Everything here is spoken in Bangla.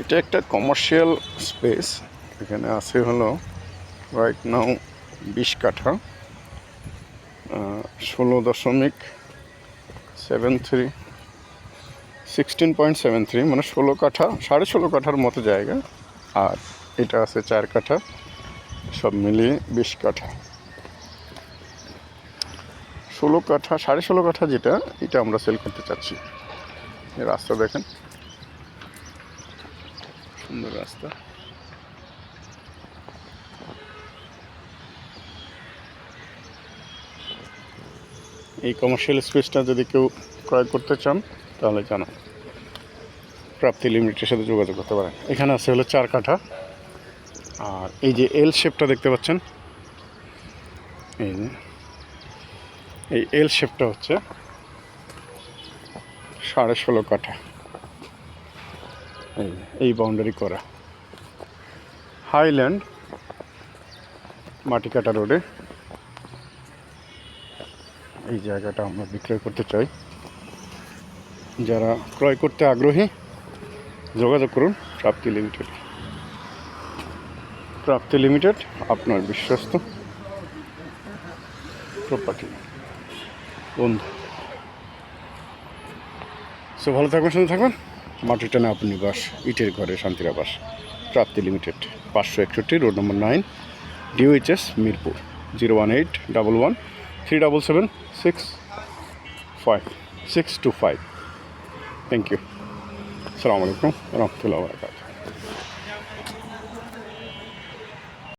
এটা একটা কমার্শিয়াল স্পেস। এখানে আছে হলো রাইট নাও 20 কাঠা, 16.73 মানে 16 কাঠা, 16.5 কাঠার মতো জায়গা। আর এটা আছে 4 কাঠা, সব মিলিয়ে 20 কাঠা। 16 কাঠা 16.5 কাঠা যেটা, এটা আমরা সেল করতে চাচ্ছি। এই রাস্তা দেখেন, সুন্দর রাস্তা। এই কমার্শিয়াল স্পেসটা যদি কেউ ক্রয় করতে চান তাহলে জানান, প্রাপ্তি লিমিটেডের সাথে যোগাযোগ করতে পারেন। এখানে আছে হলো 4 কাঠা। আর এই যে এল শেপটা দেখতে পাচ্ছেন, এই যে এই এল শেপটা হচ্ছে 16.5 কাঠা। এই বাউন্ডারি করা হাইল্যান্ড মাটিকাটা রোডে এই জায়গাটা আমরা বিক্রয় করতে চাই। যারা ক্রয় করতে আগ্রহী যোগাযোগ করুন প্রাপ্তি লিমিটেড। প্রাপ্তি লিমিটেড আপনার বিশ্বস্ত প্রপার্টি বন্ধু। সো ভালো থাকবেন, সুন্দর থাকবেন। মাটির টানে আপনি বাস, ইটের ঘরে শান্তির আবাস। প্রাপ্তি লিমিটেড, 561 রোড নম্বর 9, DOHS মিরপুর, 0181137765625। Thank you. আসসালামু আলাইকুম রহমতুল্লাহ বারাকাতুহু।